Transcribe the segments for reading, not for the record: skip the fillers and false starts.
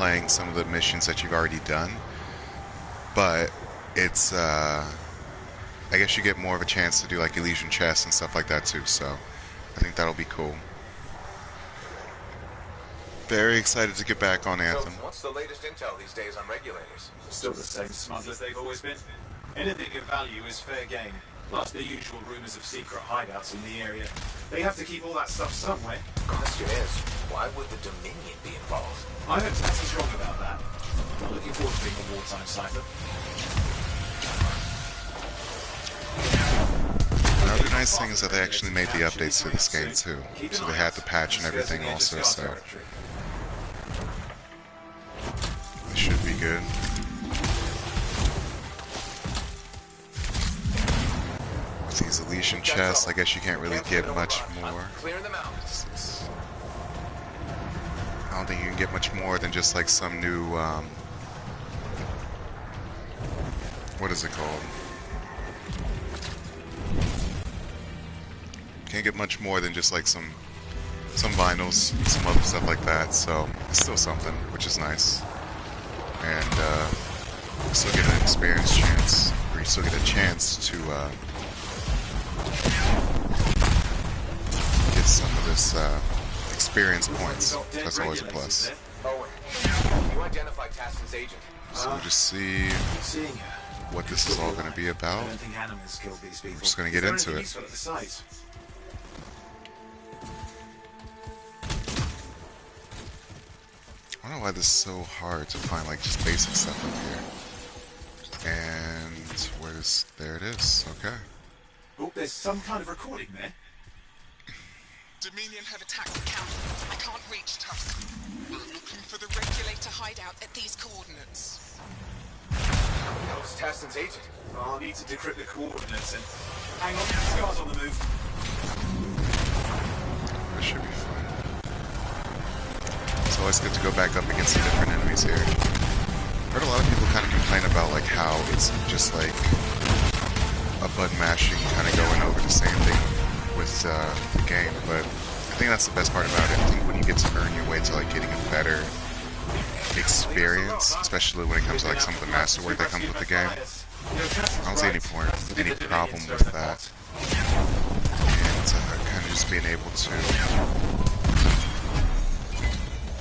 replaying some of the missions that you've already done, but it's I guess you get more of a chance to do like Elysian chests and stuff like that too, so I think that'll be cool. Very excited to get back on Anthem. So what's the latest intel these days on regulators? Still the same smugglers they've always been. Anything of value is fair game. Plus the usual rumors of secret hideouts in the area. They have to keep all that stuff somewhere. Question is, why would the Dominion be involved? I hope Tassy's wrong about that. I'm looking forward to being a wartime cipher. Another nice thing is that they actually made the updates to this game too. So they had the patch and everything also, so it should be good. With these Elysian chests, I guess you can't really get much more. I don't think you can get much more than just like some new, what is it called? Can't get much more than just like some vinyls, some other stuff like that, so it's still something, which is nice. And you still get an experience chance, or you still get a chance to get some of this experience points. That's always a plus. You identified Tassin's agent. So we'll just see what this is all going to be about. We're just going to get into it. I don't know why this is so hard to find like just basic stuff up here. And where's, there it is, okay. Oh, there's some kind of recording there. Dominion have attacked the camp. I can't reach Tusk. I'm looking for the regulator hideout at these coordinates. It's Tassin's agent. I'll need to decrypt the coordinates and hang on, Scar's on the move. This should be fun. It's always good to go back up against the different enemies here. Heard a lot of people kind of complain about like how it's just like a button mashing, kind of going over the same thing with the game, but I think that's the best part about it. I think when you get to earn your way to like getting a better experience, especially when it comes to like some of the masterwork that comes with the game, I don't see any problem with that. And kind of just being able to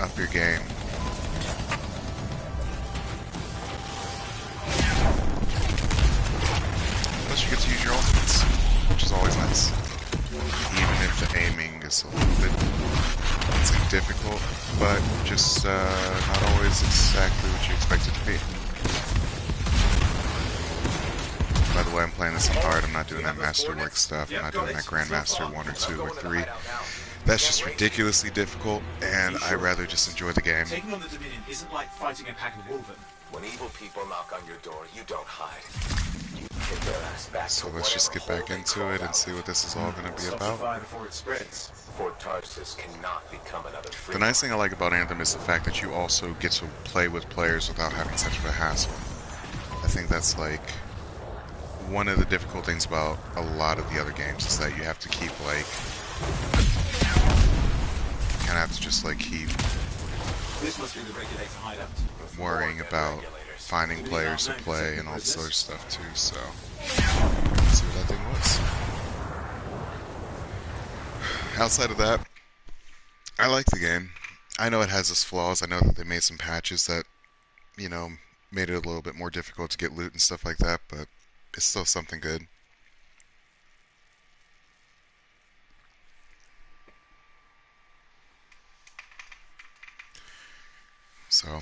up your game. Plus you get to use your ultimates, which is always nice. Even if the aiming is a little bit, it's like difficult, but just not always exactly what you expect it to be. By the way, I'm playing this on hard. I'm not doing that masterwork stuff. I'm not doing that Grandmaster 1 or 2 or 3. That's just ridiculously difficult, and I rather just enjoy the game. Taking on the Dominion isn't like fighting a pack of wolven. When evil people knock on your door, you don't hide. You kick their ass back. So let's just get back into it and see what this is all going to be about. Before it spreads. Fort Tarsus cannot become another free. The nice thing I like about Anthem is the fact that you also get to play with players without having such of a hassle. I think that's like one of the difficult things about a lot of the other games is that you have to keep like, you kind of have to just like keep This must be the regulator hideout. worrying about finding players to play and all this other stuff too, so let's see what that thing was. Outside of that, I like the game. I know it has its flaws. I know that they made some patches that, you know, made it a little bit more difficult to get loot and stuff like that, but it's still something good. So,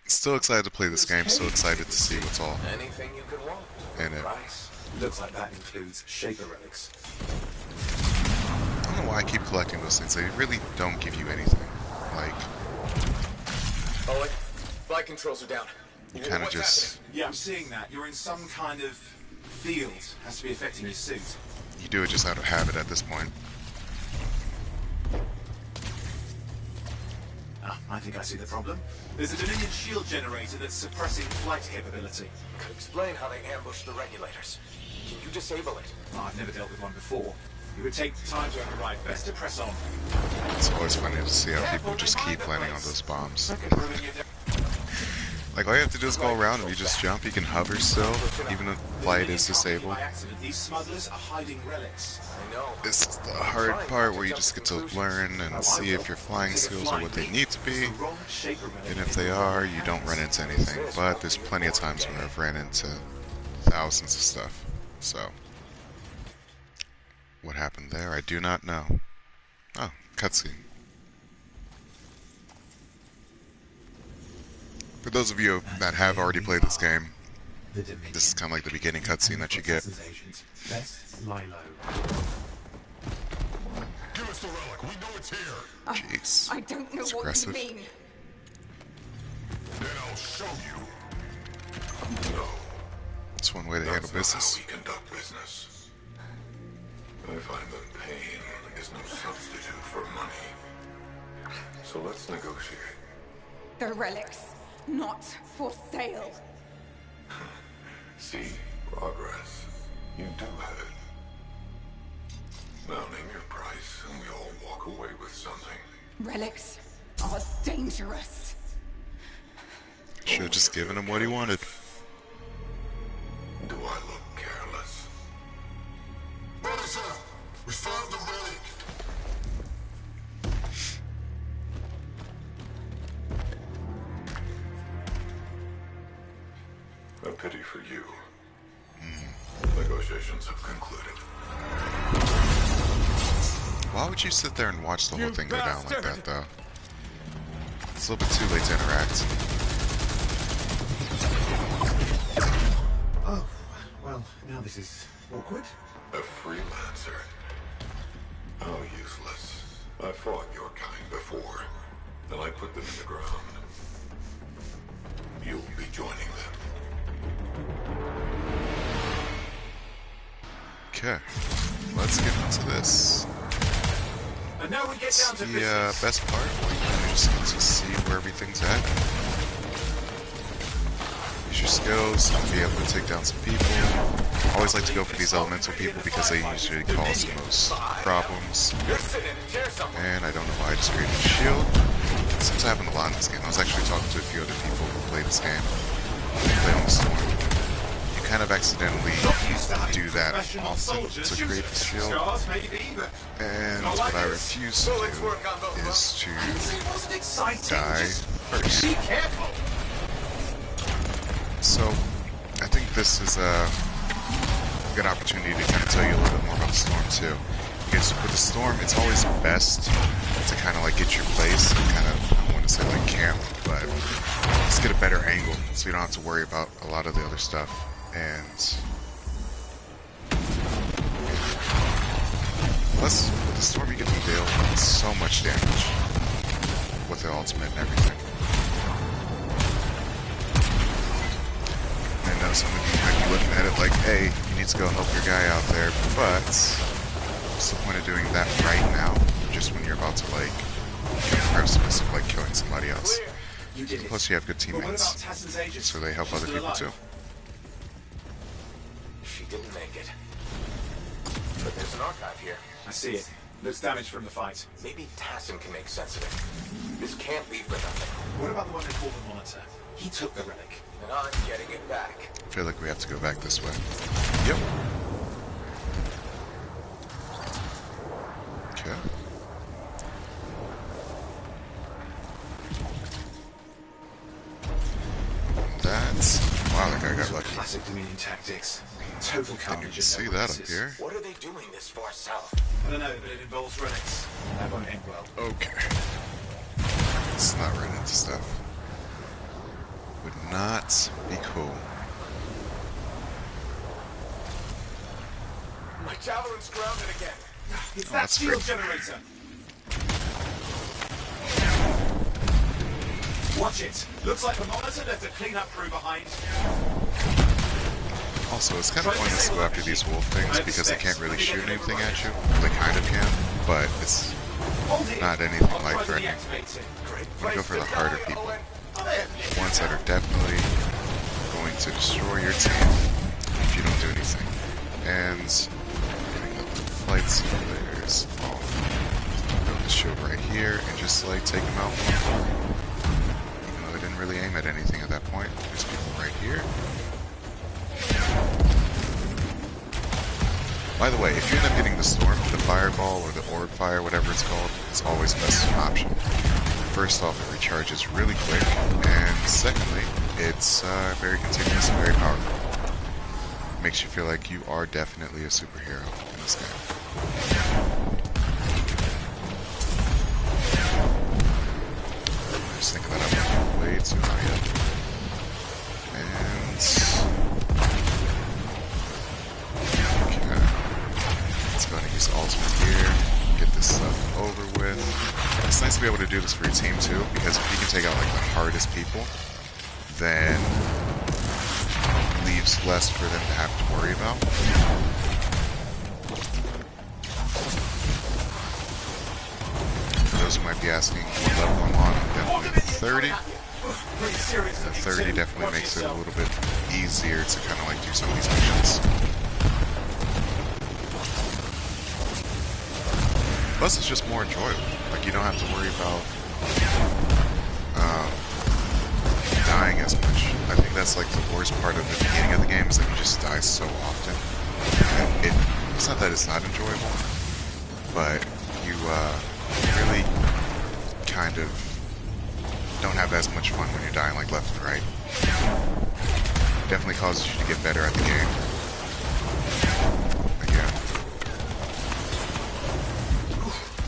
still excited to play this game, still excited to see what's all Anything you could want. in it. Looks like that includes Shaper relics. I don't know why I keep collecting those things. They really don't give you anything. Like, Oh, wait. Flight controls are down. you kind of What's just, Yeah, I'm seeing that. You're in some kind of field. Has to be affecting your suit. you do it just out of habit at this point. Ah, I think I see the problem. There's a Dominion shield generator that's suppressing flight capability. Could explain how they ambushed the regulators. Can you disable it? I've never dealt with one before. It would take time to override. Best to press on. It's always funny to see how people just keep landing on those bombs. Like, all you have to do is go around. If you just jump, you can hover still, even if flight is disabled. These smugglers are hiding relics. I know. This is the hard part where you just get to learn and see if your flying skills are what they need to be. And if they are, you don't run into anything. But there's plenty of times when I've ran into thousands of stuff. So, what happened there? I do not know. Oh, cutscene. For those of you that have already played this game, this is kind of like the beginning cutscene that you get. Give us the relic. We know it's here. Jeez. I don't know It's what aggressive. you mean. Then I'll show you. No. That's one way to handle business. How we conduct business. I find that pain is no substitute for money. So let's negotiate. The relics, not for sale. See progress. You do have it. Now name your price, and we all walk away with something. Relics are dangerous. Should have just given him what he wanted. Do I look careless? Officer, we found the relic. A pity for you. Negotiations have concluded. Why would you sit there and watch the whole thing go down like that, though? It's a little bit too late to interact. Oh, well, now this is awkward. A freelancer. How useless. I fought your kind before, and I put them in the ground. You'll be joining them. Okay, let's get into this. And now we get down to The business. best part, where you kind of just get to see where everything's at. Use your skills, be able to take down some people. I always like to go for these elemental people because they usually cause the most problems. You're sitting in a chair somewhere. And I don't know why I just created a shield. It seems to happen a lot in this game. I was actually talking to a few other people who play this game. They play on the storm. You kind of accidentally do that often to create the shield. Scars, maybe, but And what I refuse to Bullets do work on both is to it wasn't exciting. die Just first. be careful. So, I think this is a good opportunity to kind of tell you a little bit more about the storm too. Because with the storm, it's always best to kind of like get your place and kind of, I don't want to say like camp, but just get a better angle so you don't have to worry about a lot of the other stuff. And plus, with the storm, you get to deal so much damage with the ultimate and everything. I know some of you might be looking at it like, hey, you need to go help your guy out there, but what's the point of doing that right now, just when you're about to, like, be on the precipice of, like, killing somebody else? Clear. You did it. Plus, you have good But what about teammates, Tassin's agent? so they help She's other still people alive. too. She didn't make it. But there's an archive here. I see it. Looks damaged from the fight. Maybe Tassin can make sense of it. This can't be for nothing. What about the one they called the Monitor? He took the relic. And I'm getting it back. I feel like we have to go back this way. Yep. Okay. That's... Wow, that guy got lucky. Classic Dominion tactics. Total Didn't carnage. even in see their that up weaknesses. here. What are they doing this far south? I don't know, but it involves relics. That won't end well. Okay. Let's not run into stuff. Would not be cool. My javelin's grounded again. It's Oh, that that's shield great. generator. Watch it. Looks like the Monitor left a cleanup crew behind. Also, it's kind of pointless to go after these wolf things because they can't really shoot anything at you. They kind of can, but it's Hold it. not anything I'll try like to threatening. deactivate it. Great I'm gonna go for the harder people. Owen. Ones that are definitely going to destroy your team if you don't do anything. And getting the flights this shield right here and just like take him out one more. Even though I didn't really aim at anything at that point. There's people right here. By the way, if you end up getting the storm, the fireball, or the orb fire, whatever it's called, it's always the best option. First off, it recharges really quick, and secondly, it's very continuous and very powerful. Makes you feel like you are definitely a superhero in this game. Just thinking that I'm way too high up. And okay. Let's go ahead and use ultimate here. Get this stuff over with. It's nice to be able to do this for your team too, because if you can take out like the hardest people, then leaves less for them to have to worry about. For those who might be asking what level I'm on, I'm definitely at 30. And 30 definitely makes it a little bit easier to kind of like do some of these missions. Plus, it's just more enjoyable. Like, you don't have to worry about dying as much. I think that's like the worst part of the beginning of the game is that you just die so often. And it's not that it's not enjoyable, but you really kind of don't have as much fun when you're dying like left and right. Definitely causes you to get better at the game. But yeah.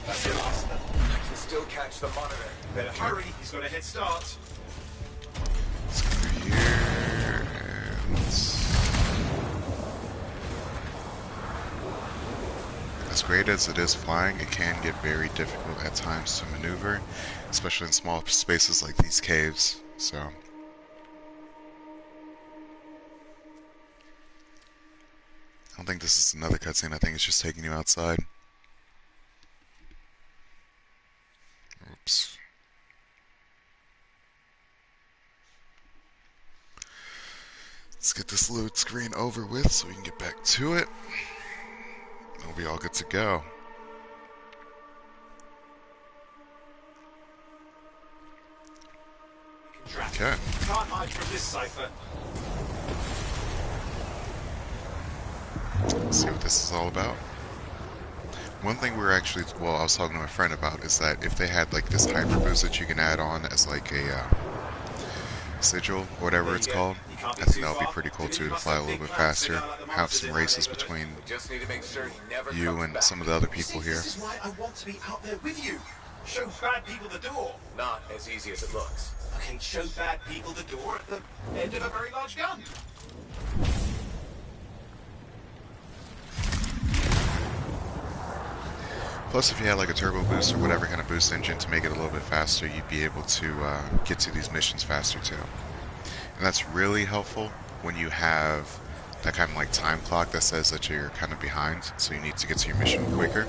That's the last one. I can still catch the monitor. Better hurry, he's got a head start. Let's go over here and as great as it is flying, it can get very difficult at times to maneuver, especially in small spaces like these caves. So I don't think this is another cutscene. I think it's just taking you outside. Oops. Let's get this load screen over with so we can get back to it. We'll be all good to go. Okay. Can't hide from this cipher. Let's see what this is all about. One thing we're actually, well, I was talking to my friend about is that if they had like this hyper boost that you can add on as like a sigil, or whatever it's called, I think that would be pretty cool too, to fly a little bit faster, have some races between you and some of the other people here. This is why I want to be out there with you. Show bad people the door. Not as easy as it looks. Okay, show bad people the door at the end of a very large gun. Plus, if you had like a turbo boost or whatever kind of boost engine to make it a little bit faster, you'd be able to get to these missions faster too. And that's really helpful when you have that kind of like time clock that says that you're kind of behind, so you need to get to your mission quicker.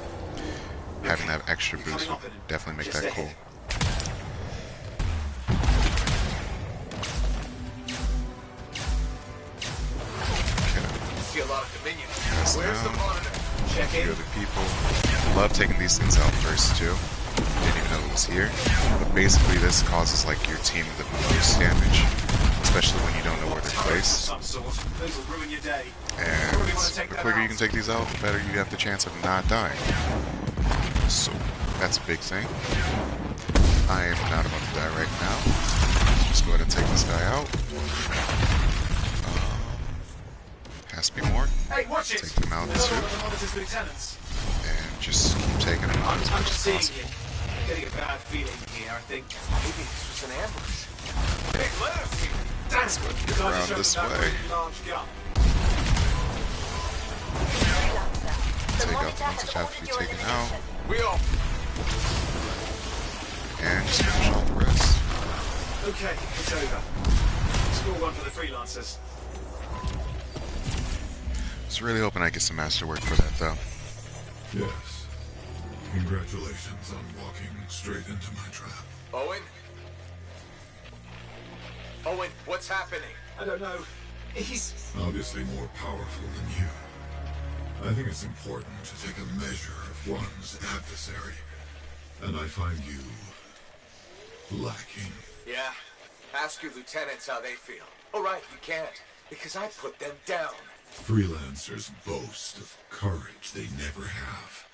Having that extra boost will definitely make that cool. See a lot of Dominion. Yes, Where's the monitor? Check A few in. other people. Love taking these things out first too. Didn't even know it was here. But basically this causes like your team the most damage, especially when you don't know where they're placed. Some sort. Those will ruin your day. And the quicker you can take these out, the better you have the chance of not dying. So that's a big thing. I am not about to die right now. Let's just go ahead and take this guy out. Has to be more. Hey, watch it. Take them out too. Lieutenants. And just keep taking them out as I'm much as seeing possible. you. I'm getting a bad feeling here, I think. Maybe this was an ambush. Big left here. That's good. Get around this way. Large gun. Take out the ones that have to be taken out. We all. And just finish all the rest. Okay, it's over. Score one for the freelancers. I was really hoping I get some masterwork for that though. Yes. Congratulations on walking straight into my trap. Owen? Owen, what's happening? I don't know. He's... Obviously more powerful than you. I think it's important to take a measure of one's adversary. And I find you lacking. Yeah? Ask your lieutenants how they feel. Oh, right, you can't, because I put them down. Freelancers boast of courage they never have.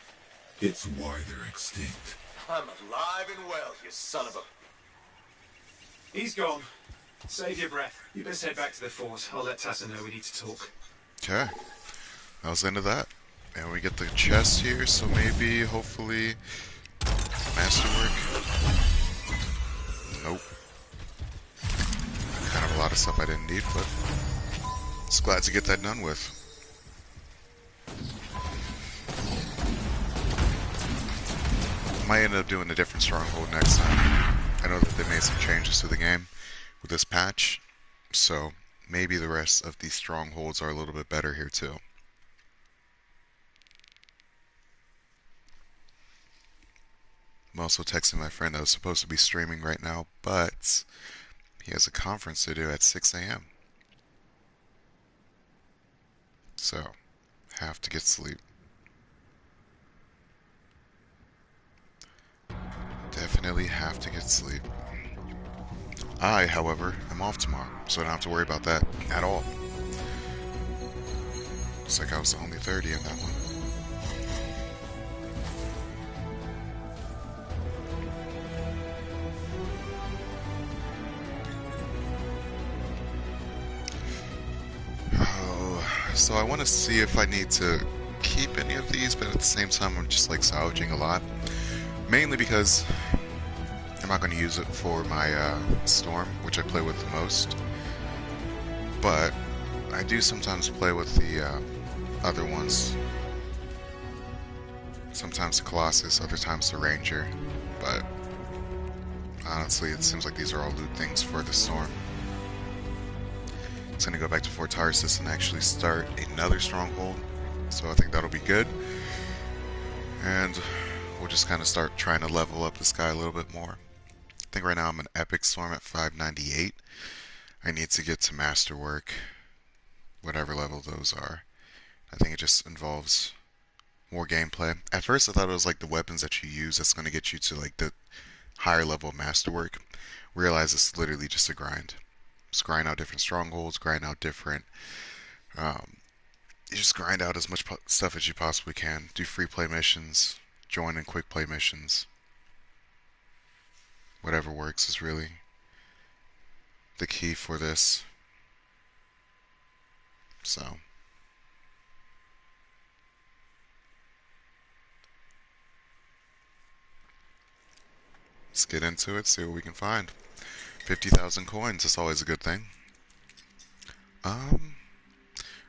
It's why they're extinct. I'm alive and well, you son of a... He's gone. Save your breath. You best head back to the fort. I'll let Tassa know we need to talk. Okay. That was the end of that. And we get the chest here, so maybe, hopefully, masterwork. Nope. Kind of a lot of stuff I didn't need, but just glad to get that done with. Might end up doing a different stronghold next time. I know that they made some changes to the game with this patch, so maybe the rest of these strongholds are a little bit better here too. I'm also texting my friend that was supposed to be streaming right now, but he has a conference to do at 6 a.m. So, have to get sleep. Definitely have to get sleep. I, however, am off tomorrow, so I don't have to worry about that at all. Looks like I was the only 30 in that one. So I want to see if I need to keep any of these, but at the same time I'm just like salvaging a lot. Mainly because I'm not going to use it for my Storm, which I play with the most. But I do sometimes play with the other ones. Sometimes the Colossus, other times the Ranger. But honestly, it seems like these are all loot things for the Storm. It's going to go back to Fort Tarsus and actually start another stronghold, so I think that'll be good. And we'll just kind of start trying to level up this guy a little bit more. I think right now I'm an Epic Storm at 598. I need to get to Masterwork, whatever level those are. I think it just involves more gameplay. At first I thought it was like the weapons that you use that's going to get you to like the higher level of Masterwork. Realize it's literally just a grind. Just grind out different strongholds, grind out different, you just grind out as much stuff as you possibly can. Do free play missions, join in quick play missions. Whatever works is really the key for this. So, let's get into it, see what we can find. 50,000 coins, that's always a good thing. I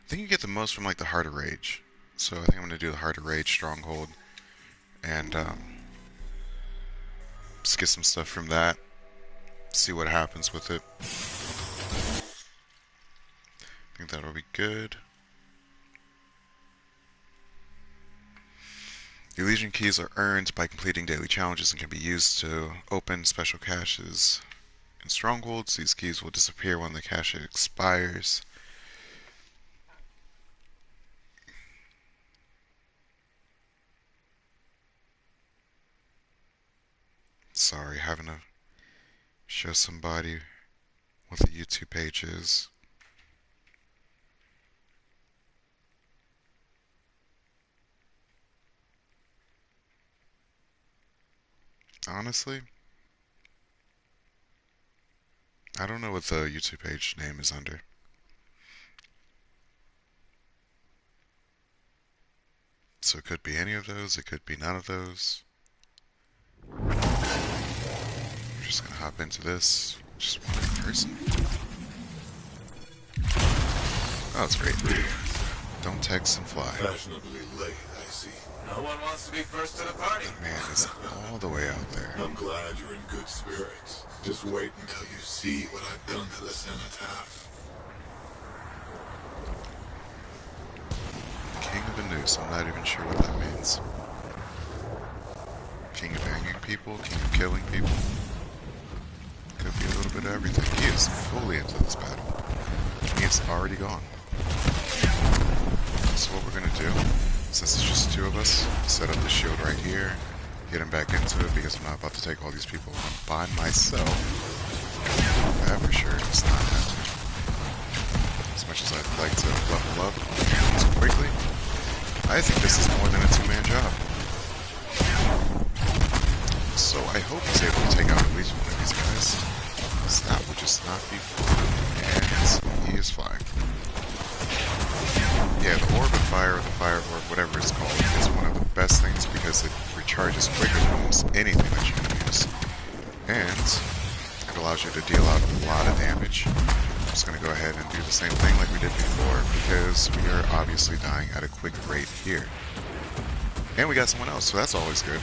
think you get the most from like the Heart of Rage. So I think I'm going to do the Heart of Rage Stronghold. And just get some stuff from that. See what happens with it. I think that'll be good. The Legion keys are earned by completing daily challenges and can be used to open special caches. In strongholds, these keys will disappear when the cache expires. Sorry, having to show somebody what the YouTube page is. Honestly, I don't know what the YouTube page name is under. So it could be any of those, it could be none of those. We're just gonna hop into this. Just one person. Oh, it's great. Don't text and fly. Fashionably late, I see. No one wants to be first to the party. That man is all the way out there. I'm glad you're in good spirits. Just wait until you see what I've done to the cenotaph. King of the Noose, I'm not even sure what that means. King of hanging people, king of killing people. Could be a little bit of everything. He is fully into this battle. He is already gone. So what we're gonna do, since it's just two of us, set up the shield right here. getting back into it because I'm not about to take all these people on by myself. That for sure is not happening. As much as I'd like to level up so quickly, I think this is more than a two-man job. So I hope he's able to take out at least one of these guys. So that would just not be fun. And he is flying. Yeah, the orb of fire, or the fire orb, whatever it's called, is one of the best things because it recharges quicker than almost anything that you can use. And it allows you to deal out a lot of damage. I'm just going to go ahead and do the same thing like we did before because we are obviously dying at a quick rate here. And we got someone else, so that's always good.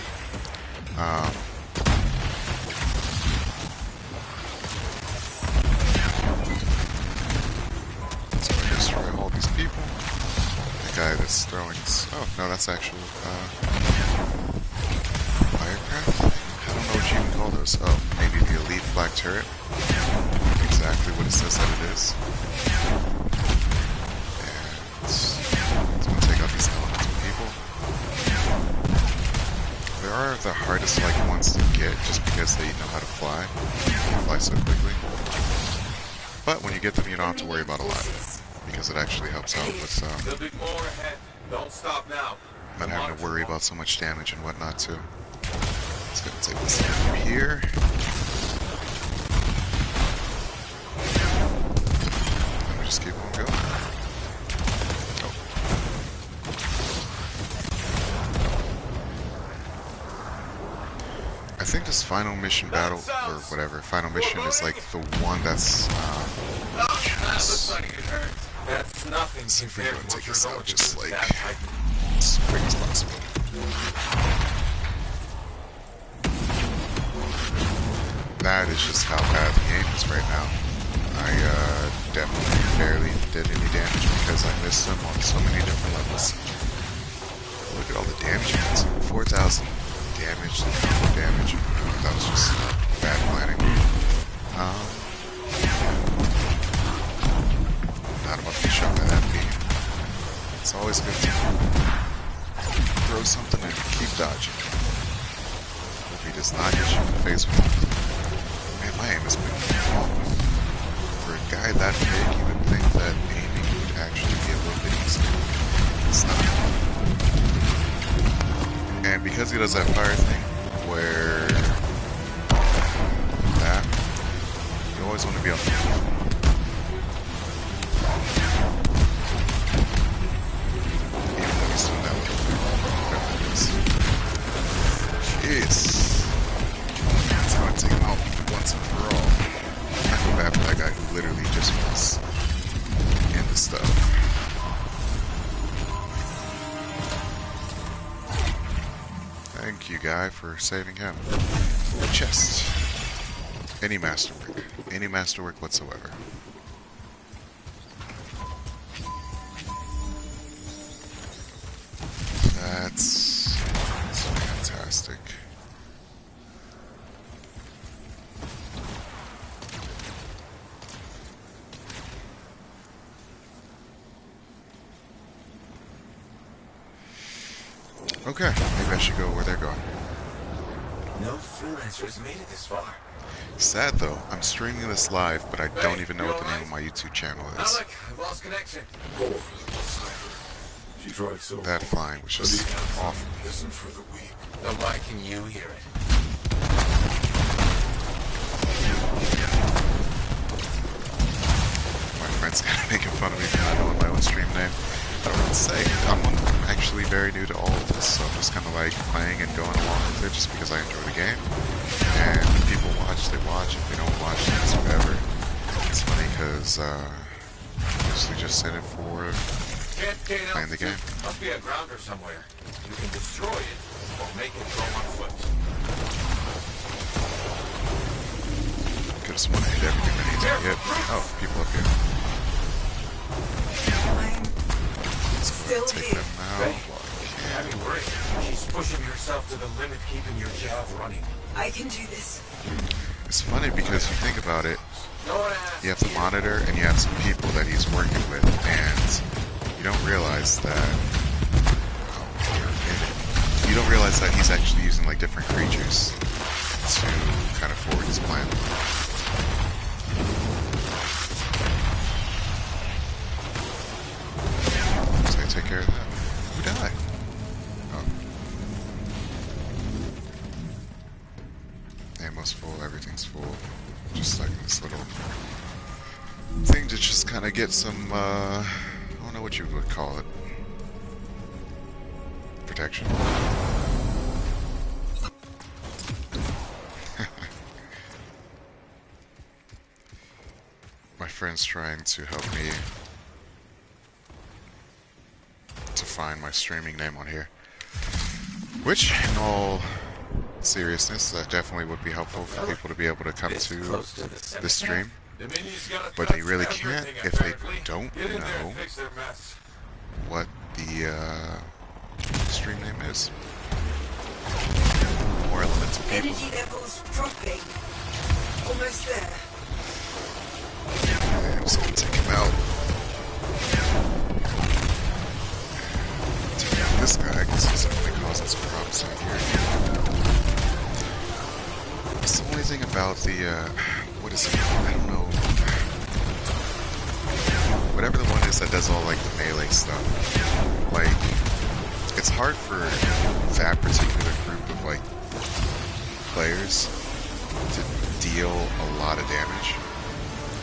So I destroy all these people. The guy that's throwing... Oh, no, that's actual firecraft? I don't know what you even call those. Oh, maybe the elite black turret. Exactly what it says that it is. And it's going to take out these elemental people. They are the hardest ones to get just because they know how to fly. They fly so quickly. But when you get them, you don't have to worry about a lot because it actually helps out with There'll be more ahead. Don't stop now. not having to worry about so much damage and whatnot too. It's gonna take this over here. Let me just keep on going. Oh. I think this final mission battle, or whatever, final mission is like the one that's, Looks like it hurt. That's nothing. let's see if we can compared to take what this you're out going to just do like with that Titan. as quick as possible. That is just how bad the game is right now. I definitely barely did any damage because I missed them on so many different levels. Look at all the damage units. 4,000 damage to combo damage. That was just bad planning. Not about to be shot by that beam. It's always good to throw something and keep dodging. Hope he does not hit you in the face with it. Man, my aim has been off. For a guy that big, you would think that aiming would actually be a little bit easier. It's not. And because he does that fire thing, where that, you always want to be on the move. Even though he's doing that little thing, whatever it is. Jeez. That's how I take him out once and for all. I feel bad for that guy who literally just was in the stuff. Thank you, guy, for saving him. The chest. Any masterwork. Any masterwork whatsoever. That's fantastic. Okay, maybe I should go where they're going. No freelancers made it this far. Sad though, I'm streaming this live, but I don't even know what the name of my YouTube channel is. Alec, I've lost connection. She's right, so That flying was just awful. isn't for the weak. Then why can you hear it? My friends kind of making fun of me for not knowing my own stream name. I don't know what to say. I'm actually very new to all of this, so I'm just kind of like playing and going along with it just because I enjoy the game. And if people watch, they watch. If they don't watch, then it's whatever. It's funny because I usually just send it for Can't gain playing the game. Must be a grounder somewhere. You can destroy it or make it go on foot. Could just want to hit everything I need to hit. Oh, people up here. Still Take here. them out. Hey, have you worried? She's pushing herself to the limit, keeping your job running. I can do this. It's funny because you think about it, No one asked. you have the monitor and you have some people that he's working with, and you don't realize that you don't realize that he's actually using like different creatures to kind of forward his plan. So I take care of that. Who died? Oh. Ammo's full, everything's full. Just like this little thing to just kind of get some, I don't know what you would call it. Protection. My friend's trying to help me to find my streaming name on here. Which, in all seriousness, that definitely would be helpful for people to be able to come to this stream. But they really can't if they don't know what the stream name is. More elemental people. Energy levels dropping. Almost there. I'm just gonna take him out. Take out this guy because he's only causing some problems out here. It's the only thing about the, what is it called? I don't know. Whatever the one is that does all like the melee stuff. Like, it's hard for that particular group of like players to deal a lot of damage.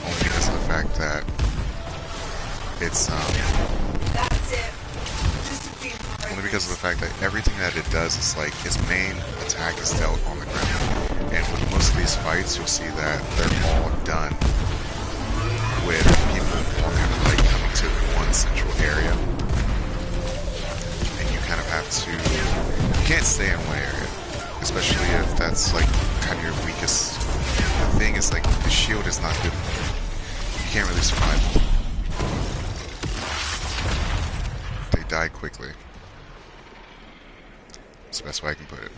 Only because of the fact that it's That's it. only because of the fact that everything that it does is like its main attack is dealt on the ground. And with most of these fights, you'll see that they're all done with people all kind of like coming to one central area. And you kind of have to, you can't stay in one area, especially if that's like kind of your weakest. The thing is like the shield is not good. You can't really survive. They die quickly. That's the best way I can put it.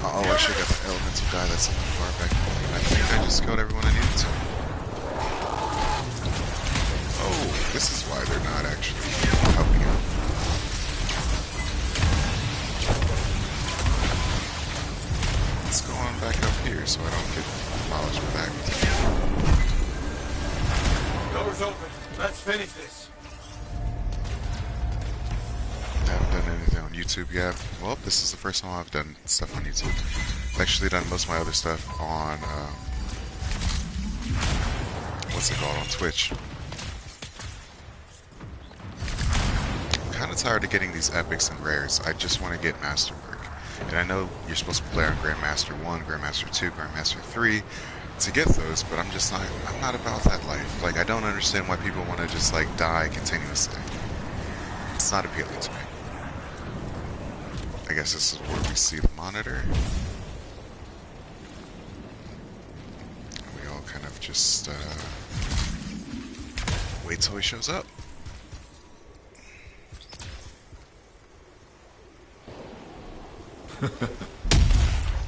Oh, I should have got the elemental guy that's not far back. I think I just killed everyone I needed to. Oh, this is why they're not actually helping out. Let's go on back up here so I don't get demolished back. Door's open. Let's finish this. I haven't done anything on YouTube yet. Well, this is the first time I've done stuff on YouTube. I've actually done most of my other stuff on, what's it called, on Twitch. I'm kind of tired of getting these epics and rares. I just want to get masterwork. And I know you're supposed to play on Grandmaster 1, Grandmaster 2, Grandmaster 3 to get those, but I'm just not, I'm not about that life. Like, I don't understand why people want to just, like, die continuously. It's not appealing to me. I guess this is where we see the monitor. We all kind of just wait till he shows up.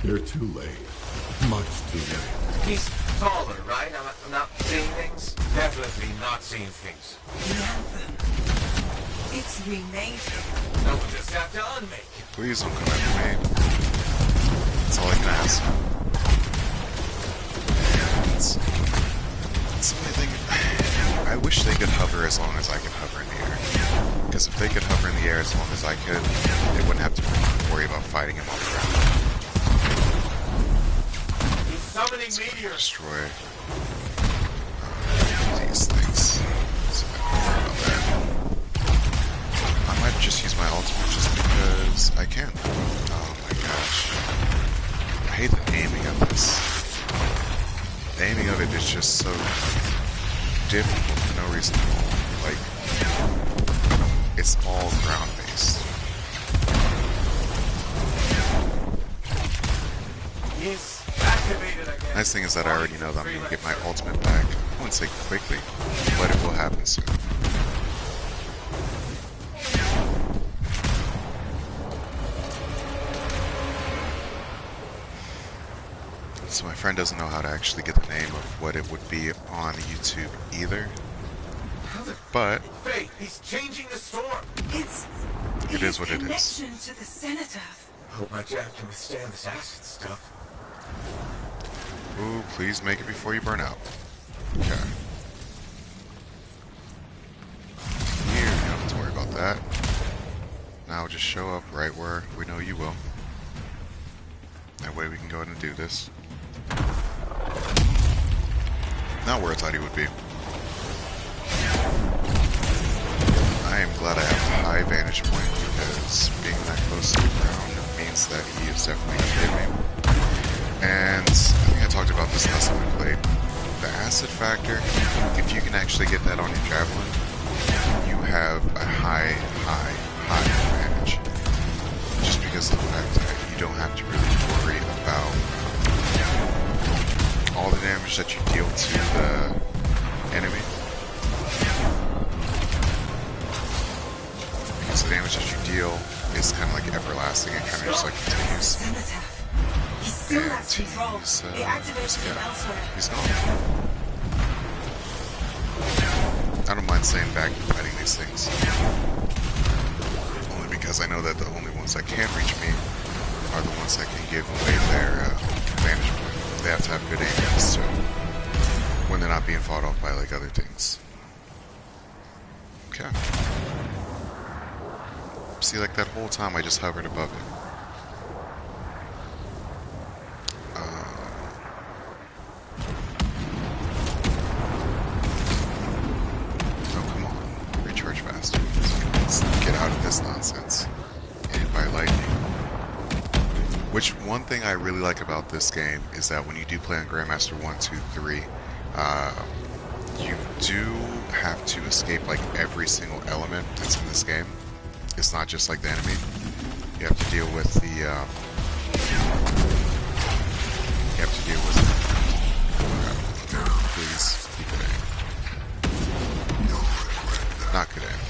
You're too late. Much too late. He's taller, right? I'm not seeing things? Definitely not seeing things. The anthem. It's remade. No one just have to unmake it. Please don't come after me. That's all I can ask. It's the only thing. I wish they could hover as long as I can hover in the air. Because if they could hover in the air as long as I could, they wouldn't have to worry about fighting him on the ground. He's summoning meteors. Destroy these things. So I don't worry about that. I might just use my ultimate just because I can. Oh my gosh. I hate the aiming of this. The aiming of it is just so difficult for no reason at all. Like, it's all ground based. He's activated again. Nice thing is that I already know that I'm going to get my ultimate back. I wouldn't say quickly, but it will happen soon. So my friend doesn't know how to actually get the name of what it would be on YouTube either. something. But Faye, he's changing the storm. It's it is what it is. connection to the cenotaph. Hope my jab can withstand this acid stuff. Ooh, please make it before you burn out. Okay. Here, you don't have to worry about that. Now just show up right where we know you will. That way we can go ahead and do this. Not where I thought he would be. I am glad I have a high vantage point because being that close to the ground means that he is definitely going to hit me. And I think I talked about this last time we played. The acid factor, if you can actually get that on your javelin, you have a high advantage. Just because of the fact that you don't have to really worry about all the damage that you deal to the enemy. Because the damage that you deal is kind of like everlasting, it kind of just like continues. Cenotaph. He still has control. It activated him elsewhere. He's gone. I don't mind staying back and fighting these things. Only because I know that the only ones that can reach me are the ones that can give away their vantage point. They have to have good aim, so when they're not being fought off by like other things. Okay. See, like that whole time I just hovered above it. Oh, come on. Recharge faster. Let's get out of this nonsense. Hit by lightning. Which, one thing I really like about this game is that when you do play on Grandmaster 1, 2, 3, you do have to escape like every single element that's in this game. It's not just like the enemy. You have to deal with the, please, keep it aim. Not good aim.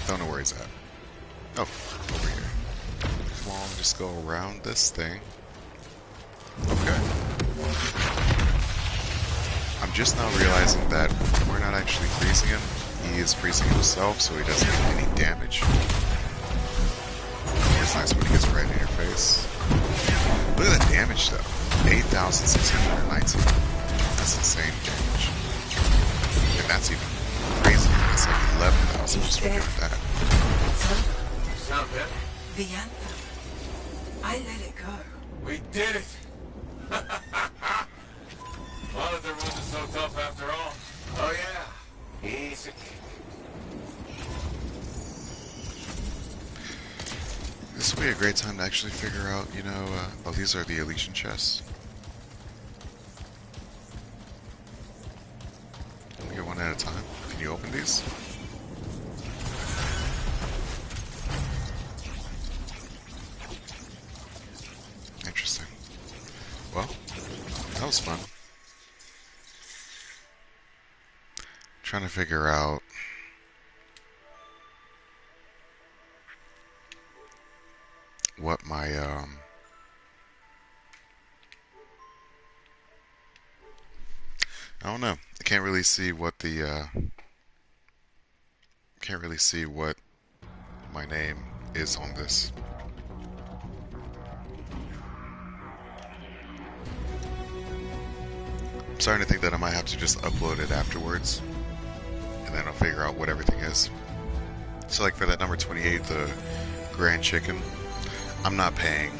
Don't know where he's at. Oh, over here. Come on, just go around this thing. Okay. I'm just now realizing that we're not actually freezing him. He is freezing himself, so he doesn't get any damage. It's nice when he gets right in your face. Look at that damage, though. 8,619. That's insane damage. And that's even crazy. It's like 11,000 just for doing that. Sound better? The anthem. I let it go. We did it! Monitor wasn't so tough after all. Oh yeah. Easy. This would be a great time to actually figure out, you know, oh, these are the Elysian chests. We get one at a time. Can you open these? Interesting. Well, that was fun. Trying to figure out what my I don't know. I can't really see what the can't really see what my name is on this. I'm starting to think that I might have to just upload it afterwards, and then I'll figure out what everything is. So like for that number 28, the Grand Chicken, I'm not paying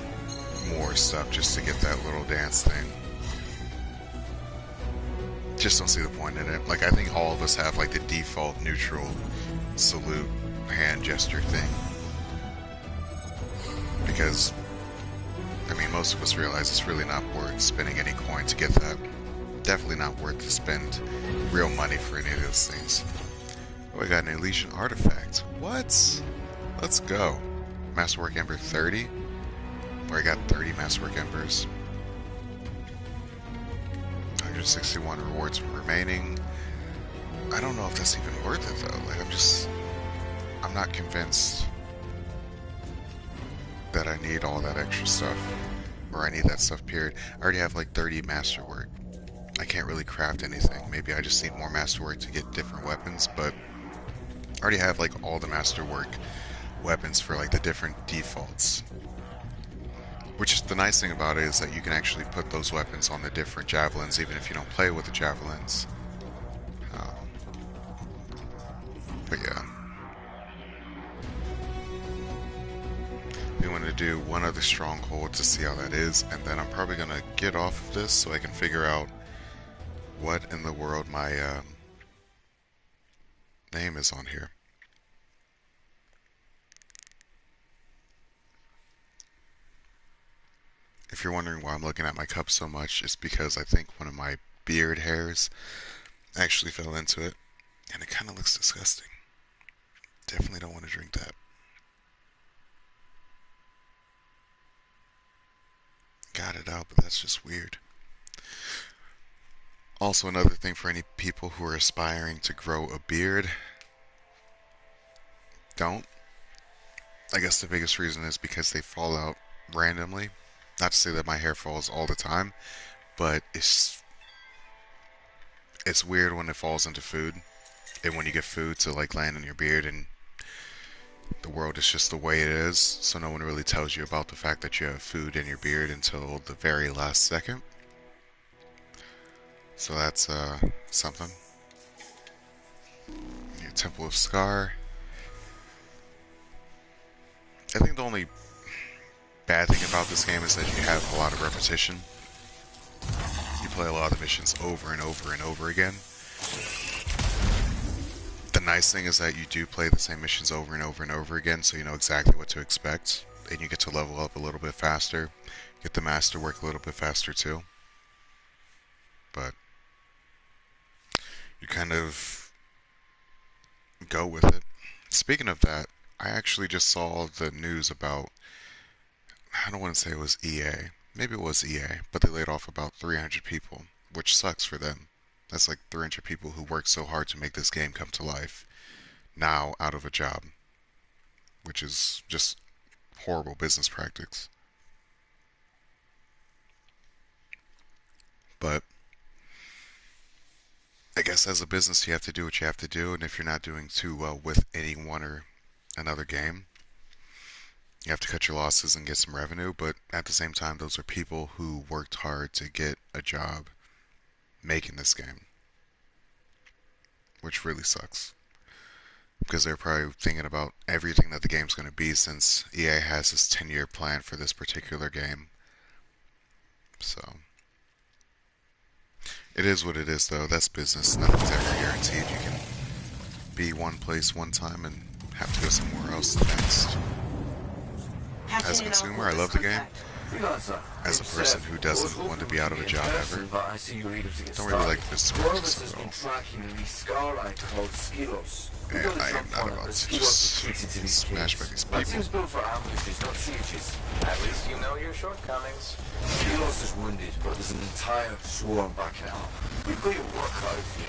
more stuff just to get that little dance thing. Just don't see the point in it. Like, I think all of us have like the default neutral salute hand gesture thing. Because, I mean, most of us realize it's really not worth spending any coin to get that. Definitely not worth to spend real money for any of those things. Oh, we got an Elysian artifact. What? Let's go. Masterwork Ember 30. Or I got 30 Masterwork Embers. 161 rewards remaining. I don't know if that's even worth it though. Like, I'm not convinced that I need all that extra stuff. Or I need that stuff, period. I already have like 30 Masterwork. I can't really craft anything. Maybe I just need more Masterwork to get different weapons, but already have like all the masterwork weapons for like the different defaults. Which is the nice thing about it is that you can actually put those weapons on the different javelins even if you don't play with the javelins. But yeah. We want to do one other stronghold to see how that is, and then I'm probably going to get off of this so I can figure out what in the world my name is on here. If you're wondering why I'm looking at my cup so much, it's because I think one of my beard hairs actually fell into it, and it kind of looks disgusting. Definitely don't want to drink that. Got it out, but that's just weird. Also, another thing for any people who are aspiring to grow a beard, don't. I guess the biggest reason is because they fall out randomly. Not to say that my hair falls all the time, but it's weird when it falls into food, and when you get food to like land on your beard, and the world is just the way it is, so no one really tells you about the fact that you have food in your beard until the very last second. So that's something. Your Temple of Scar. I think the only bad thing about this game is that you have a lot of repetition. You play a lot of the missions over and over and over again. The nice thing is that you do play the same missions over and over and over again, so you know exactly what to expect, and you get to level up a little bit faster, get the masterwork a little bit faster too. But you kind of go with it. Speaking of that, I actually just saw the news about, I don't want to say it was EA, maybe it was EA, but they laid off about 300 people, which sucks for them. That's like 300 people who worked so hard to make this game come to life, now out of a job, which is just horrible business practice. But I guess as a business you have to do what you have to do, and if you're not doing too well with any one or another game, you have to cut your losses and get some revenue. But at the same time, those are people who worked hard to get a job making this game, which really sucks, because they're probably thinking about everything that the game's going to be, since EA has this 10-year plan for this particular game. So it is what it is, though. That's business. Nothing's ever guaranteed. You can be one place one time and have to go somewhere else next. As a consumer, I love the game. As a person who doesn't want to be out of a job ever, don't really like this practice at all. And I am not about to just smash by these people. At least you know your shortcomings. Skilos is wounded, but there's an entire swarm backing out. We've got your work cut out for you.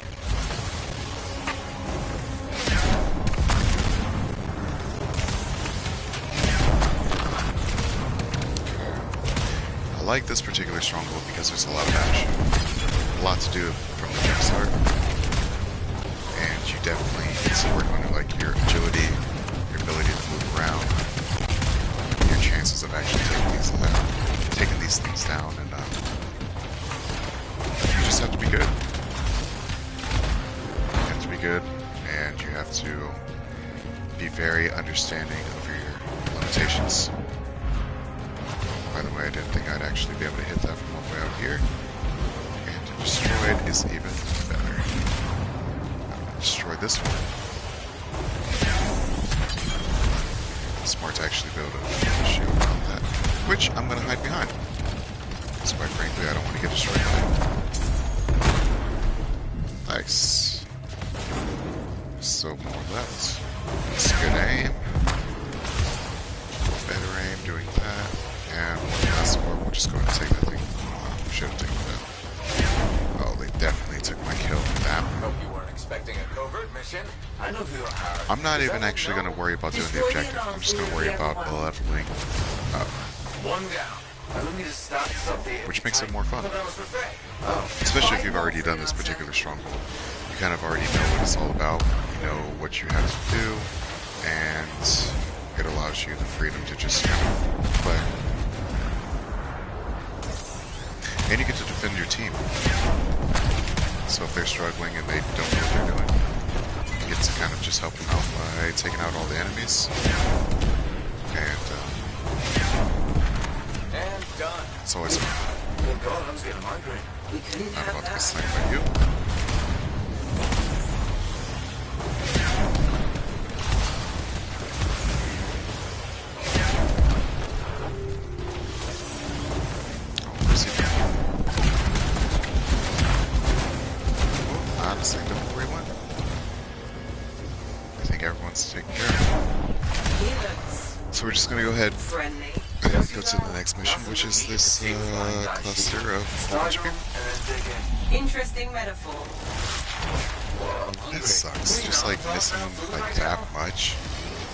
I like this particular stronghold because there's a lot of action, a lot to do from the jump start, and you definitely need to work on it, like your agility, your ability to move around, your chances of actually taking these things down, and you just have to be good. You have to be good, and you have to be very understanding of your limitations. By the way, I didn't think I'd actually be able to hit that from all the way out here. And to destroy it is even better. I'm going to destroy this one. It's smart to actually be able to shoot around that, which I'm going to hide behind. Because quite frankly, I don't want to get destroyed by it. Nice. So more left. It's good aim. Better aim doing that. And one last one, we'll just go ahead and take that thing. Should have taken that. Oh, they definitely took my kill with that one. Hope you weren't expecting a covert mission. I know who you are. I'm not even actually going to worry about doing the objective. I'm just going to worry about leveling up. One down. Which makes it more fun. Especially if you've already done this particular stronghold. You you kind of already know what it's all about. You know what you have to do, and it allows you the freedom to just kind of play. And you get to defend your team. So if they're struggling and they don't know what they're doing, you get to kind of just help them out by taking out all the enemies. And done. it's always Oh God, I was getting a migraine. We couldn't not have about to get that. slain by you. Oh, where's he going? Oh, honestly, don't know where he went. I think everyone's taken care of. He looks So we're just gonna go ahead friendly. and go to the next mission, which is this cluster of orange people. Interesting metaphor. That sucks. Just like missing them like that much.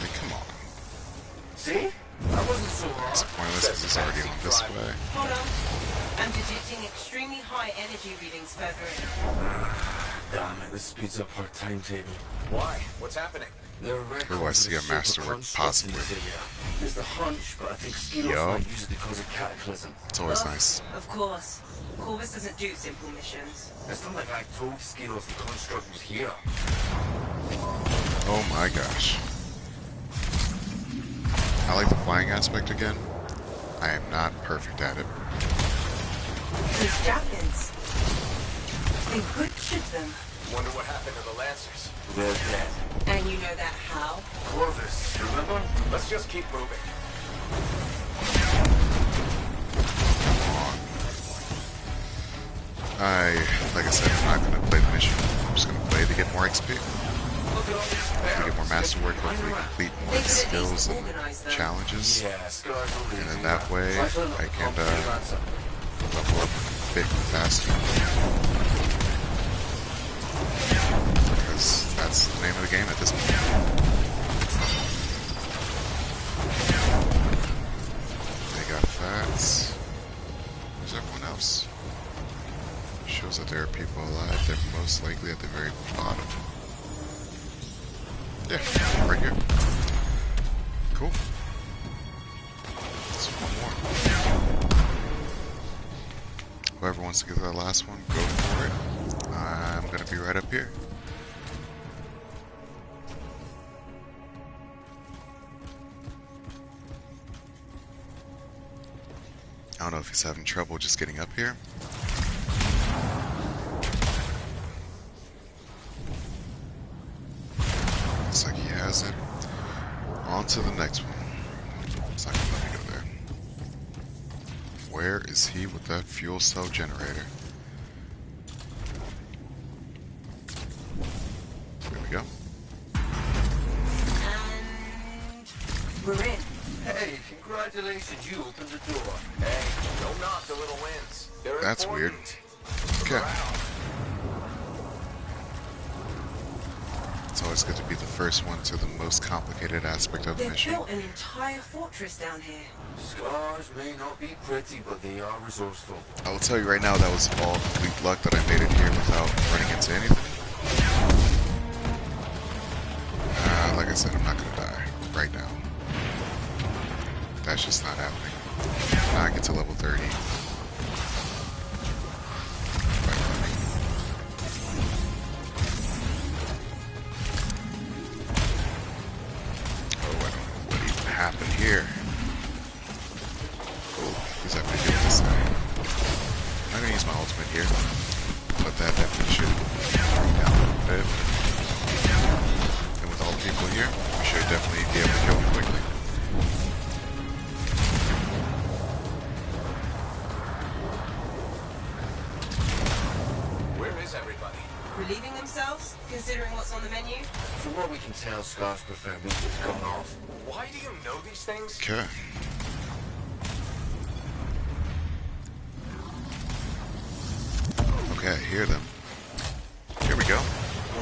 Like, come on. See? That wasn't so hard. It's pointless because it's already on this way. Hold on. I'm detecting extremely high energy readings further in. Damn it, this speeds up our timetable. Why? What's happening? There are records Ooh, I of see a the shape of masterwork, hunch possibly. spots in this area. There's the hunch, but I think Skilos Yup. might use it because of Cataclysm. It's always nice. Of course. Corvus doesn't do simple missions. It's not like I told Skilos the construct was here. Oh my gosh. I like the flying aspect again. I am not perfect at it. Those javelins. They could shoot them. Wonder what happened to the Lancers. They're dead. And you know that how? Corvus, remember? Let's just keep moving. Like I said, I'm not going to play the mission. I'm just going to play to get more XP. Look at all these To get more barrels. masterwork, hopefully complete more They could at least skills and organize them. challenges. Yeah, Scars will And then lead that you. way, Rifle, I can complete ransom. level up a bit faster. Because that's the name of the game at this point. They got fats. Where's everyone else? Shows that there are people alive. They're most likely at the very bottom. Yeah, right here. Cool. That's one more. Whoever wants to get to that last one, go for it. I'm gonna be right up here. I don't know if he's having trouble just getting up here. Looks like he has it. On to the next one. It's not gonna let me go there. Where is he with that fuel cell generator? There we go. And we're in. Hey, congratulations, you opened the door. Hey, don't knock the little wins. They're That's important. weird. Okay. It's always good to be the first one to the most complicated aspect of the They've mission. built an entire fortress down here. Scars may not be pretty, but they are resourceful. I will tell you right now, that was all complete luck that I made it here without running into anything. Like I said, I'm not gonna die right now. That's just not happening. Now I get to level 30. Quite lucky. Oh, I don't know what even happened here. Oh, who's that gonna do with this guy? I'm not gonna use my ultimate here, but that definitely should bring me down a little bit. And with all the people here, we should definitely be able to kill him quickly. Where is everybody? Relieving themselves, considering what's on the menu? From what we can tell, Scars prefer meat that's gone off. Why do you know these things? Okay. Okay, I hear them. Here we go.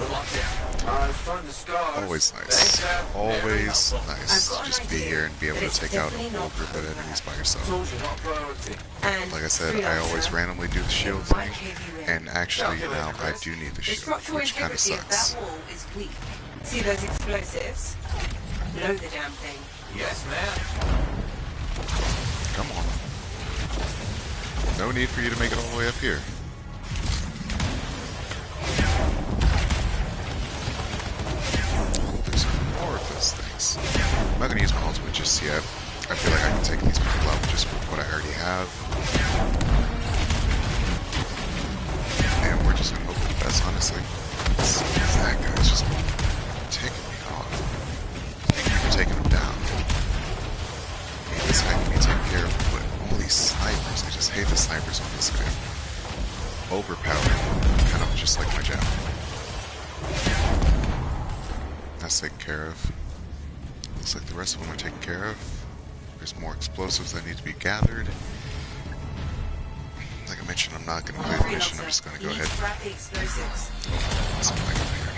I found the scars. Always nice. Always nice I've got to an just be idea, here and be able but to it's take out a definitely whole not group of enemies by yourself. Told you not a priority. And Like I said, I always freelancer, randomly do the shield it might thing, cave you in. and actually now I do need the The shield, structural which kind of integrity of that sucks. wall is weak. See those explosives? Blow the damn thing. Yes, ma'am. Come on. No need for you to make it all the way up here. Oh, there's more of those things. I'm not gonna use my ultimate just yet. I feel like I can take these people out just with what I already have. And we're just gonna hope for the best, honestly. That guy's just taking me off. Thank you for taking him down. Okay, this guy can be taken care of, but all these snipers, I just hate the snipers on this guy. Overpowered, kind of just like my jab. That's taken care of. Looks like the rest of them are taken care of. There's more explosives that need to be gathered. Like I mentioned, I'm not going to play the mission, I'm just going to go ahead. Grab the explosives. Something like up here.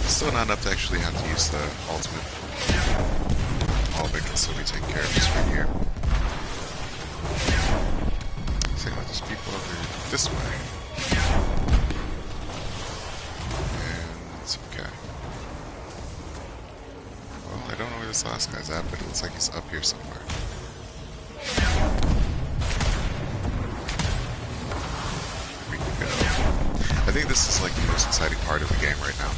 Still not enough to actually have to use the ultimate. All of it can still be taken care of just right here. So there's people over this way. And it's okay. Well, I don't know where this last guy's at, but it looks like he's up here somewhere. We can go. I think this is like the most exciting part of the game right now.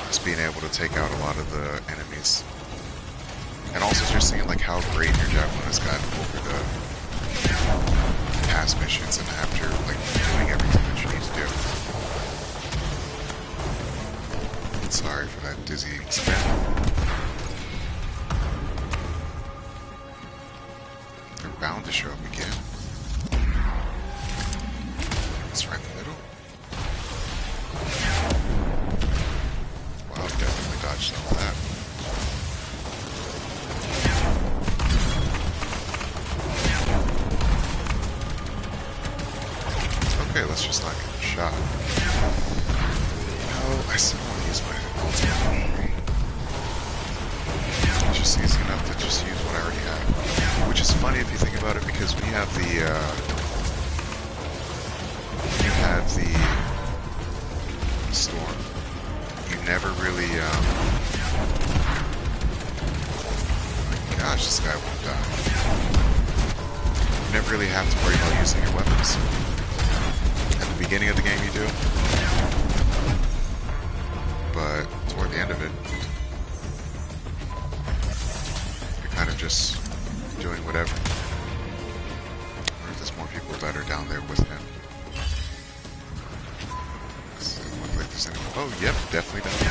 Just being able to take out a lot of the enemies. And also just seeing like how great your javelin has gotten over the past missions and after like doing everything that you need to do. Sorry for that dizzying spin. They're bound to show up again. It's right in the middle. Wow, definitely dodged all that. Okay, let's just not get shot. No, I still want to use my ultimate. It's just easy enough to just use what I already have. Which is funny if you think about it, because when you have the storm, you never really oh my gosh, this guy won't die. You never really have to worry about using your weapons. At the beginning of the game you do, but toward the end of it, you're kind of just doing whatever. I wonder if there's more people that are down there with him. Doesn't look like there's anyone. Oh, yep, definitely down there.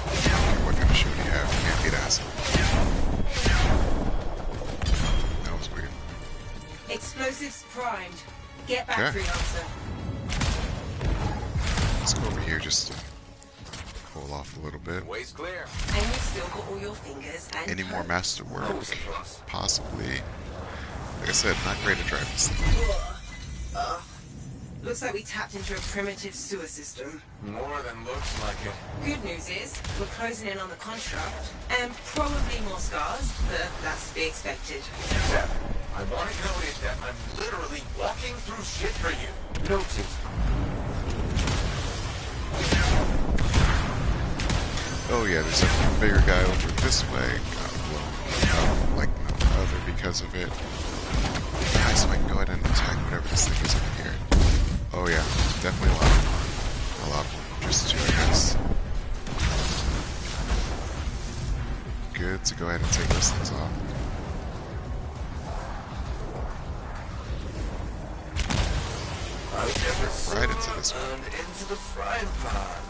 I don't care what kind of shield you have, you can't beat asshole. That was weird. Explosives primed. Get back, Okay. freelancer. Let's go over here just to pull off a little bit. Way's clear. And you've still got all your fingers and Any more toes. masterwork? Always a plus. Possibly. Like I said, not great at driving this thing. Looks like we tapped into a primitive sewer system. More than looks like it. Good news is, we're closing in on the construct, and probably more scars, but that's to be expected. Seven. I want it noted that I'm literally walking through shit for you. Noted. Oh yeah, there's a bigger guy over this way. Got blown up like no other because of it. Nice, so I can go ahead and attack whatever this thing is over here. Oh yeah, definitely a lot of them. A lot of them. Just two, I guess. Good to go ahead and take those things off. Right into this one. And into the frying pan.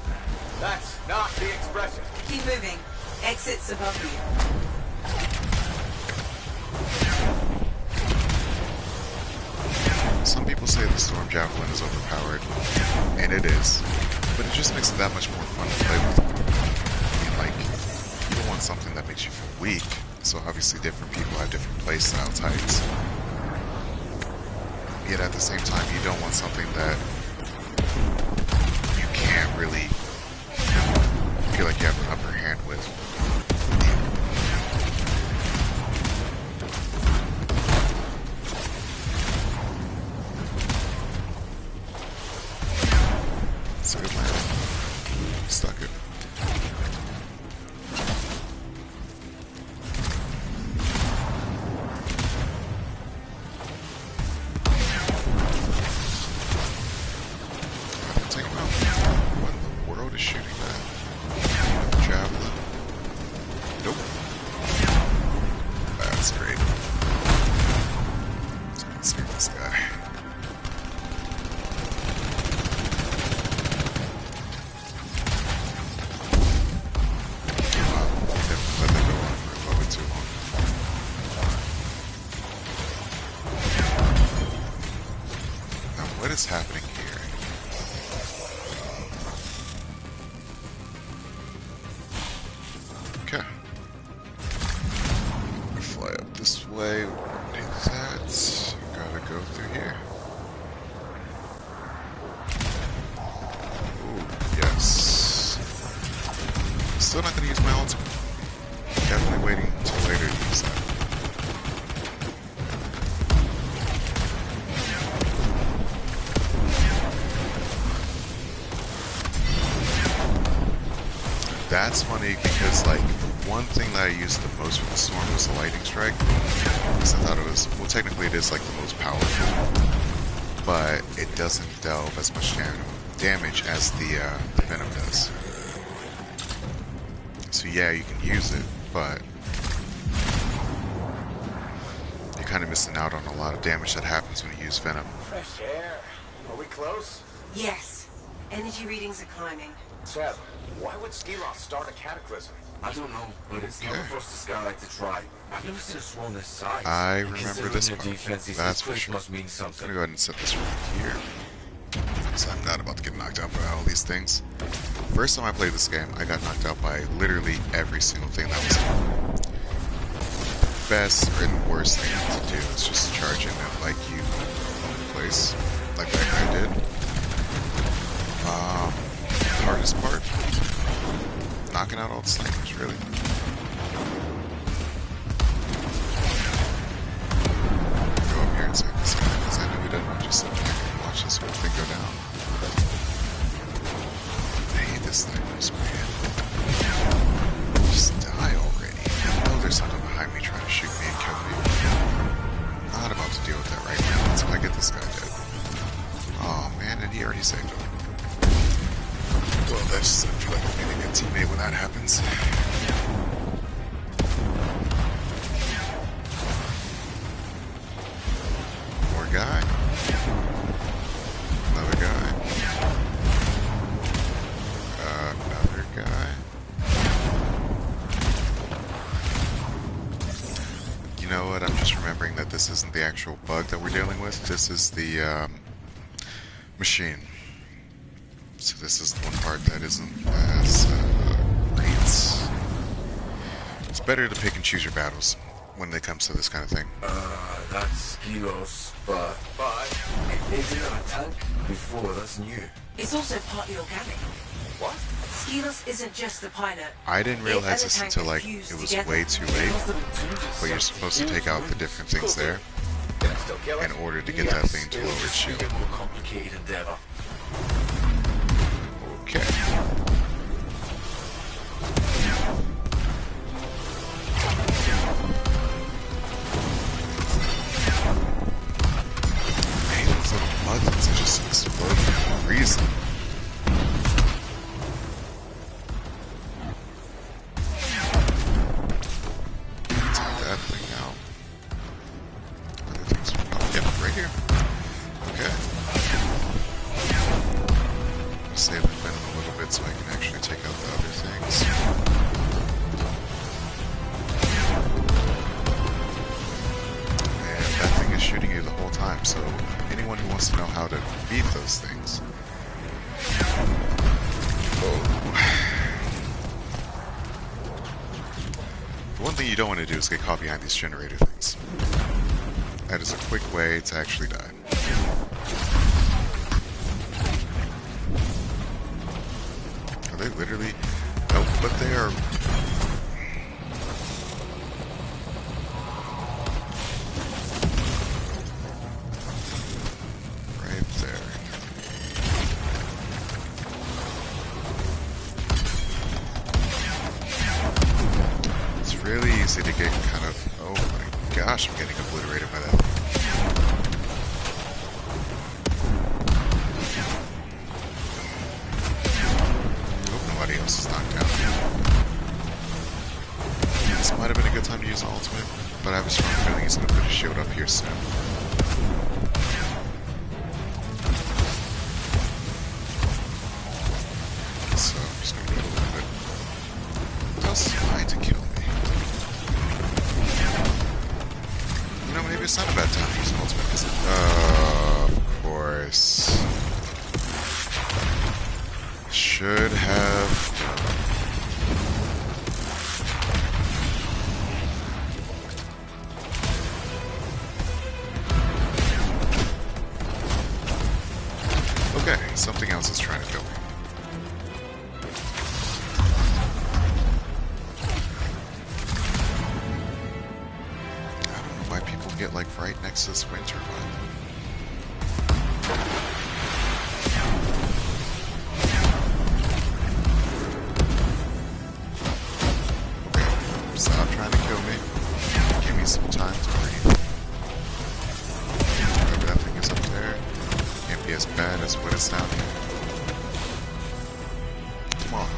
That's not the expression. Keep moving. Exits above you. Some people say the Storm Javelin is overpowered, and it is, but it just makes it that much more fun to play with. I mean, like, you don't want something that makes you feel weak, so obviously different people have different playstyle types. yet at the same time you don't want something that you can't really feel like you have an upper hand with. It's a good land. Stuck it. Take him out. What in the world is shooting that? Javelin. Nope. That's great. Let's save this guy. Wow, definitely let that go on for a little bit too long. Now, what is happening here? Okay. Fly up this way. Do that. Gotta go through here. Ooh, yes. Still not gonna use my ultimate. Definitely waiting until later to use that. That's funny because, like, the one thing that I used the most with the storm was the lightning strike. Because I thought it was, well, technically it is like the most powerful, but it doesn't delve as much damage as the venom does. So yeah, you can use it, but you're kind of missing out on a lot of damage that happens when you use venom. Fresh air. Are we close? Yes. Energy readings are climbing. Seb, why would Skiloth start a cataclysm? I don't know, but it's never forced this guy to try. I've never seen a swarm this size. I remember this part. Defenses, That's this for sure. must mean I'm something. gonna go ahead and set this right here. So I'm not about to get knocked out by all these things. First time I played this game, I got knocked out by literally every single thing that was here. The best and worst thing to do is just charge in and like you own the place, like that guy did. The hardest part, knocking out all the snipers, really. Go up here and save this guy, because I know he doesn't want to just sit back and watch this whole thing go down. I hate this snipers, man. Just die already. I know there's something behind me trying to shoot me and kill me. I'm not about to deal with that right now until I get this guy dead. Oh man, and he already saved him. Well, that's, I feel like I'm being a good teammate when that happens. More guy. Another guy. Another guy. You know what? I'm just remembering that this isn't the actual bug that we're dealing with. This is the machine. So this is the one part that isn't as great. It's better to pick and choose your battles when it comes to this kind of thing. That's Skilos, but it didn't have a tank before, that's new. It's also partly organic. What? Skilos isn't just the pilot. I didn't realize this until like it fused was together. way too late. But you're supposed to take out the different things there Can I still kill in it? order to get that thing to lower its shield. A more complicated endeavor. Okay. Man, those little buttons are just exploding for no reason. Take that thing out. Other things are right here. Okay. Save the venom a little bit so I can actually take out the other things. And that thing is shooting you the whole time, so anyone who wants to know how to beat those things. Oh. The one thing you don't want to do is get caught behind these generator things. That is a quick way to actually die. literally... Nope, but they are... right there. It's really easy to get kind of... Oh my gosh, I'm getting obliterated by that. Nobody else is knocked down. This might have been a good time to use an ultimate, but I have a strong feeling he's going to put his shield up here soon. So I'm just going to wait a little bit. Just trying to kill me. You know, maybe it's not a bad time to use an ultimate, is it? Of course. Should have... Okay, something else is trying to kill me. I don't know why people get like right next to this wind turbine. Stop trying to kill me. Give me some time to breathe. Whatever that thing is up there. Can't be as bad as what it's down here. Come on.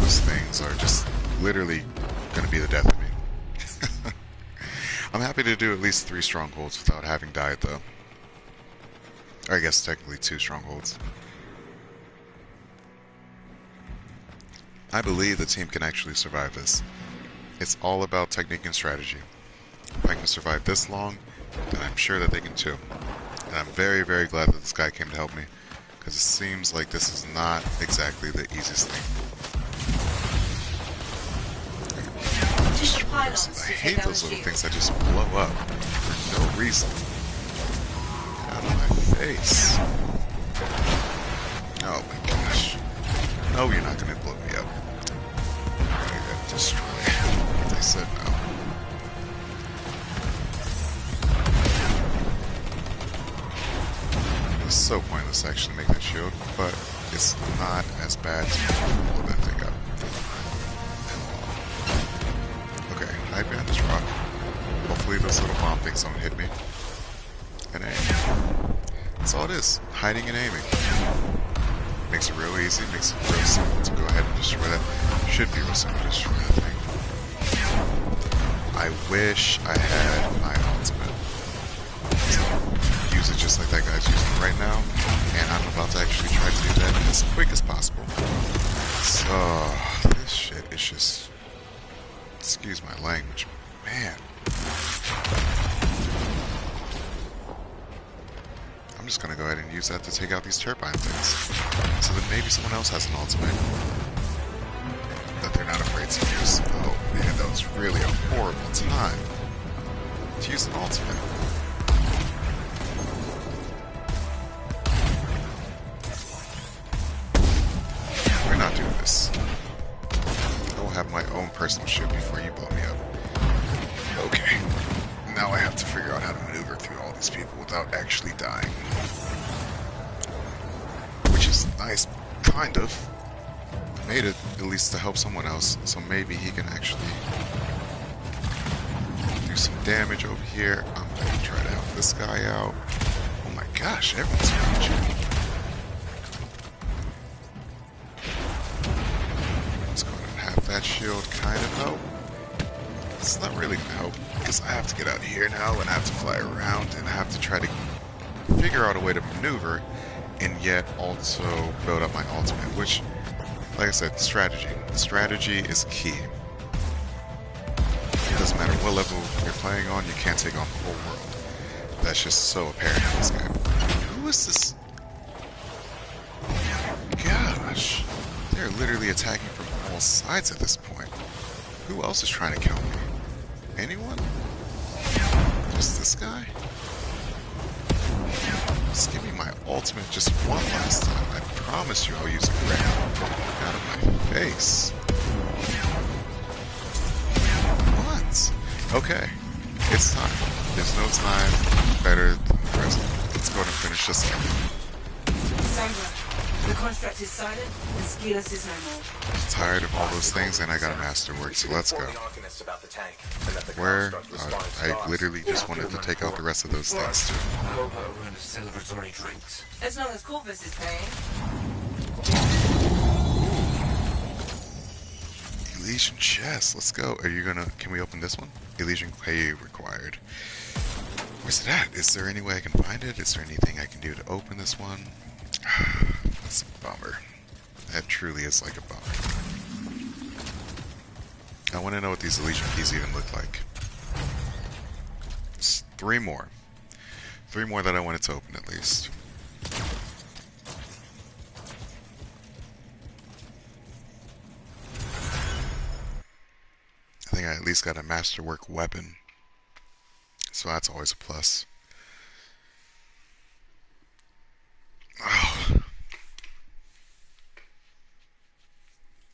Those things are just literally gonna be the death of me. I'm happy to do at least 3 strongholds without having died though. Or I guess technically 2 strongholds. I believe the team can actually survive this. It's all about technique and strategy. If I can survive this long, then I'm sure that they can too. And I'm very, very glad that this guy came to help me, because it seems like this is not exactly the easiest thing. I hate those little things that just blow up for no reason. Get out of my face. Oh my gosh. No, you're not going to blow me up. You're going to destroy. I said no. It's so pointless to actually make that shield, but it's not as bad to blow that thing up. Okay, hide behind this rock. Hopefully those little bomb things don't hit me. And aim. That's all it is. Hiding and aiming. Makes it real easy, makes it real simple to go ahead and destroy that. Should be real simple to destroy that thing. I wish I had my ultimate. So, use it just like that guy's using it right now. And I'm about to actually try to do that as quick as possible. So, this shit is just... Excuse my language. Man. I'm just gonna go ahead and use that to take out these turbine things. So that maybe someone else has an ultimate that they're not afraid to use. Oh man, that was really a horrible time to use an ultimate. We're not doing this. I will have my own personal ship before you blow me up. Okay. Now I have to figure out how to maneuver through all these people without actually dying. Which is nice, kind of. Made it, at least to help someone else, so maybe he can actually do some damage over here. I'm gonna try to help this guy out. Oh my gosh, everyone's damaging. Let's go ahead and have that shield kind of help. It's not really gonna help, because I have to get out here now, and I have to fly around, and I have to try to figure out a way to maneuver, and yet also build up my ultimate, which, like I said, strategy. Strategy is key. It doesn't matter what level you're playing on, you can't take on the whole world. That's just so apparent in this game. Who is this? Oh my gosh. They're literally attacking from all sides at this point. Who else is trying to kill me? Anyone? Just this guy? Just give me my ultimate just one last time. I promise you I'll use it right out of my face. What? Okay. It's time. There's no time better than the present. Let's go ahead and finish this up. Sandra, the construct is silent and Skelos is no more. Tired of all those things, and I got a masterwork, so let's go. Where? I literally just wanted to take out the rest of those things too. How about a round of celebratory drinks? As long as Corvus is paying. Elysian chest, let's go. Are you gonna, can we open this one? Elysian pay required. Where's it at? Is there any way I can find it? Is there anything I can do to open this one? That's a bummer. That truly is like a bummer. I want to know what these Elysian keys even look like. It's three more. Three more that I wanted to open at least. I think I at least got a masterwork weapon. So that's always a plus. Oh.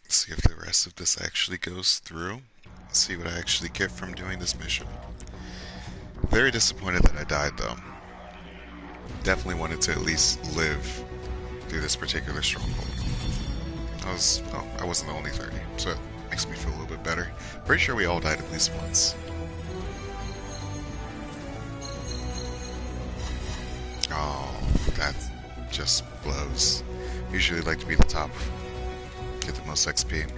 Let's see if the rest of this actually goes through. Let's see what I actually get from doing this mission. Very disappointed that I died though. Definitely wanted to at least live through this particular stronghold. I wasn't the only 30, so it makes me feel a little bit better. Pretty sure we all died at least once. Oh, that just blows. Usually like to be the top. Get the most XP.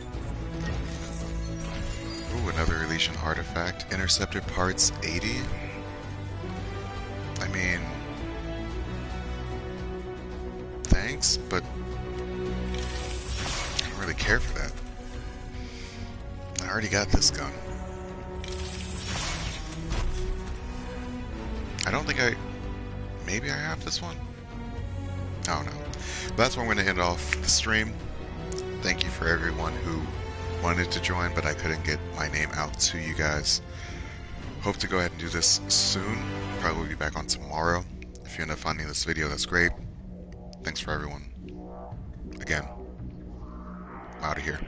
Ooh, another Elysian artifact. Intercepted parts 80. I mean, thanks, but I don't really care for that. I already got this gun. I don't think maybe I have this one? I don't know. But that's where I'm going to end off the stream. Thank you for everyone who wanted to join, but I couldn't get my name out to you guys. Hope to go ahead and do this soon. Probably be back on tomorrow. If you end up finding this video, that's great. Thanks for everyone. Again, I'm out of here.